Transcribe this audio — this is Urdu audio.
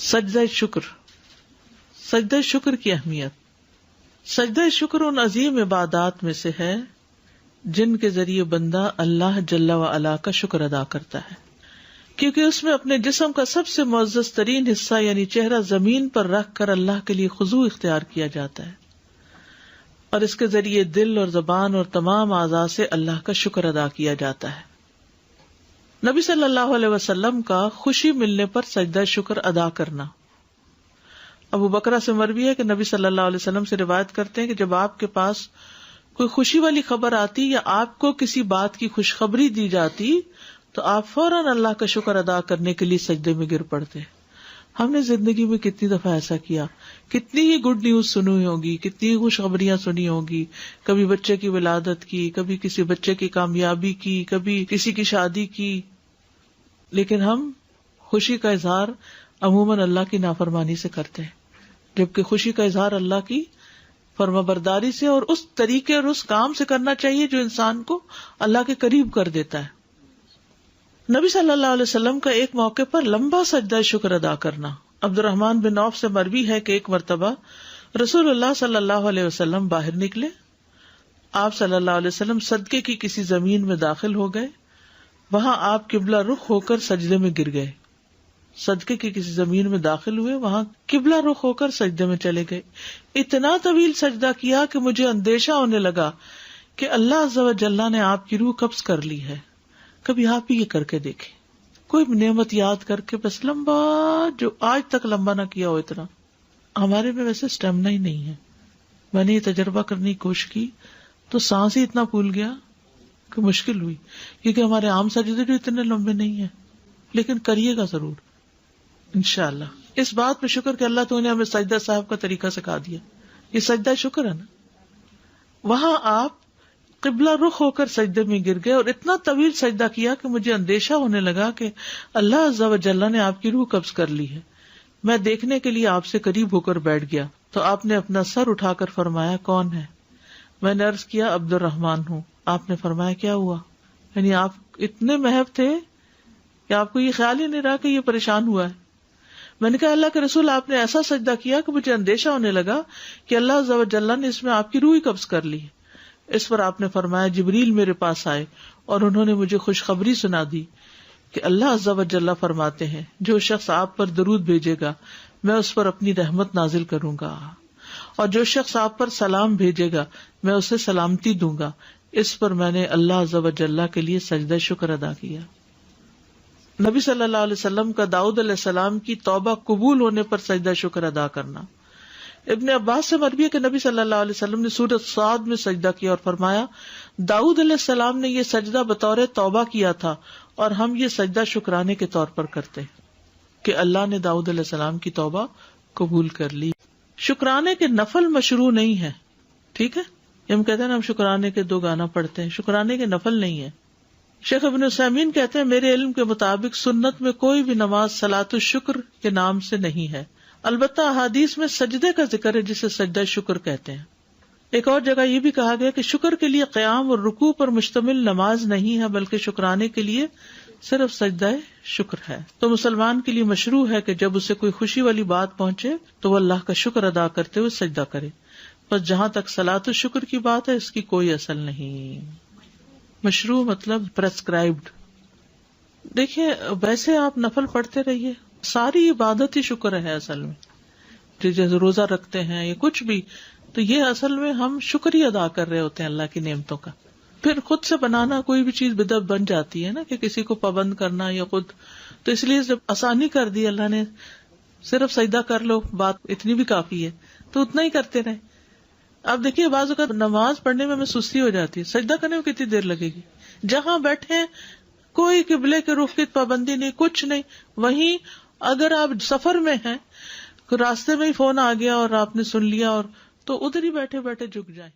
سجدہ شکر. سجدہ شکر کی اہمیت. سجدہ شکر ان عظیم عبادات میں سے ہے جن کے ذریعے بندہ اللہ جل و علا کا شکر ادا کرتا ہے، کیونکہ اس میں اپنے جسم کا سب سے معزز ترین حصہ یعنی چہرہ زمین پر رکھ کر اللہ کے لیے خضوع اختیار کیا جاتا ہے، اور اس کے ذریعے دل اور زبان اور تمام اعضاء سے اللہ کا شکر ادا کیا جاتا ہے. نبی صلی اللہ علیہ وسلم کا خوشی ملنے پر سجدہ شکر ادا کرنا. ابو بکرہ سے مروی ہے کہ نبی صلی اللہ علیہ وسلم سے روایت کرتے ہیں کہ جب آپ کے پاس کوئی خوشی والی خبر آتی یا آپ کو کسی بات کی خوشخبری دی جاتی تو آپ فوراً اللہ کا شکر ادا کرنے کے لیے سجدے میں گر پڑتے. ہم نے زندگی میں کتنی دفعہ ایسا کیا، کتنی ہی گڈ نیوز سنی ہوگی، کتنی ہی خوشخبریاں سنی ہوگی، کبھی بچے کی ولادت کی، کبھی کسی بچے کی کامیابی کی، کبھی کسی کی شادی کی، لیکن ہم خوشی کا اظہار عموماً اللہ کی نافرمانی سے کرتے ہیں، جبکہ خوشی کا اظہار اللہ کی فرمانبرداری سے اور اس طریقے اور اس کام سے کرنا چاہیے جو انسان کو اللہ کے قریب کر دیتا ہے. نبی صلی اللہ علیہ وسلم کا ایک موقع پر لمبا سجدہ شکر ادا کرنا. عبد الرحمن بن عوف سے مروی ہے کہ ایک مرتبہ رسول اللہ صلی اللہ علیہ وسلم باہر نکلے. آپ صلی اللہ علیہ وسلم صدقے کی کسی زمین میں داخل ہو گئے. وہاں آپ قبلہ رخ ہو کر سجدے میں گر گئے. صدقے کی کسی زمین میں داخل ہوئے، وہاں قبلہ رخ ہو کر سجدے میں چلے گئے. اتنا طویل سجدہ کیا کہ مجھے اندیشہ ہونے لگا کہ اللہ عز و جل نے آپ کی روح قبض کر لی ہے. کبھی آپ ہی یہ کر کے دیکھیں، کوئی نعمت یاد کر کے بس لمبا، جو آج تک لمبا نہ کیا ہو اتنا. ہمارے میں ویسے اسٹیمنا ہی نہیں ہے. میں نے یہ تجربہ کرنے کی کوشش کی تو سانس ہی اتنا پھول گیا کہ مشکل ہوئی، کیونکہ ہمارے عام سجدے جو اتنے لمبے نہیں ہیں. لیکن کریے گا ضرور انشاءاللہ. اس بات پہ شکر کہ اللہ تو نے ہمیں سجدہ صاحب کا طریقہ سکھا دیا. یہ سجدہ شکر ہے نا. وہاں آپ قبلہ رخ ہو کر سجدے میں گر گئے اور اتنا طویل سجدہ کیا کہ مجھے اندیشہ ہونے لگا کہ اللہ عز و جل نے آپ کی روح قبض کر لی ہے. میں دیکھنے کے لیے آپ سے قریب ہو کر بیٹھ گیا تو آپ نے اپنا سر اٹھا کر فرمایا کون ہے؟ میں نے عرض کیا عبد الرحمن ہوں. آپ نے فرمایا کیا ہوا؟ یعنی آپ اتنے محب تھے کہ آپ کو یہ خیال ہی نہیں رہا کہ یہ پریشان ہوا ہے. میں نے کہا اللہ کے رسول آپ نے ایسا سجدہ کیا کہ مجھے اندیشہ ہونے لگا کہ اللہ عز و جل نے اس میں آپ کی روح قبض کر لی. اس پر آپ نے فرمایا جبریل میرے پاس آئے اور انہوں نے مجھے خوشخبری سنا دی کہ اللہ عز و جل فرماتے ہیں جو شخص آپ پر درود بھیجے گا میں اس پر اپنی رحمت نازل کروں گا، اور جو شخص آپ پر سلام بھیجے گا میں اسے سلامتی دوں گا. اس پر میں نے اللہ عز و جل کے لیے سجدہ شکر ادا کیا. نبی صلی اللہ علیہ وسلم کا داؤد علیہ السلام کی توبہ قبول ہونے پر سجدہ شکر ادا کرنا. ابن عباس سے مروی ہے کہ نبی صلی اللہ علیہ وسلم نے سورۃ صاد میں سجدہ کیا اور فرمایا داؤد علیہ السلام نے یہ سجدہ بطور توبہ کیا تھا اور ہم یہ سجدہ شکرانے کے طور پر کرتے ہیں کہ اللہ نے داؤد علیہ السلام کی توبہ قبول کر لی. شکرانے کے نفل مشروع نہیں ہے، ٹھیک ہے. ہم کہتے ہیں نا ہم شکرانے کے 2 گانا پڑھتے ہیں، شکرانے کے نفل نہیں ہے. شیخ ابن عثیمین کہتے ہیں میرے علم کے مطابق سنت میں کوئی بھی نماز صلاۃ الشکر کے نام سے نہیں ہے، البتہ احادیث میں سجدے کا ذکر ہے جسے سجدہ شکر کہتے ہیں. ایک اور جگہ یہ بھی کہا گیا کہ شکر کے لیے قیام اور رکوع پر مشتمل نماز نہیں ہے بلکہ شکرانے کے لیے صرف سجدہ شکر ہے. تو مسلمان کے لیے مشروع ہے کہ جب اسے کوئی خوشی والی بات پہنچے تو وہ اللہ کا شکر ادا کرتے ہوئے سجدہ کرے. بس جہاں تک صلاۃ الشکر کی بات ہے اس کی کوئی اصل نہیں. مشروع مطلب پرسکرائبڈ. دیکھیں ویسے آپ نفل پڑھتے رہیے، ساری عبادت ہی شکر ہے اصل میں. جیسے روزہ رکھتے ہیں یا کچھ بھی، تو یہ اصل میں ہم شکر ہی ادا کر رہے ہوتے ہیں اللہ کی نعمتوں کا. پھر خود سے بنانا کوئی بھی چیز بدعت بن جاتی ہے نا، کہ کسی کو پابند کرنا یا خود، تو اس لیے جب آسانی کر دی اللہ نے، صرف سجدہ کر لو، بات اتنی بھی کافی ہے، تو اتنا ہی کرتے رہے. اب دیکھیے بعض اوقات نماز پڑھنے میں ہمیں سستی ہو جاتی ہے، سجدہ کرنے میں کتنی دیر لگے گی؟ جہاں بیٹھے کوئی قبلے کے رخ کی پابندی نہیں، کچھ نہیں. وہیں اگر آپ سفر میں ہیں، راستے میں ہی فون آ گیا اور آپ نے سن لیا، اور تو ادھر ہی بیٹھے بیٹھے جھک جائیں.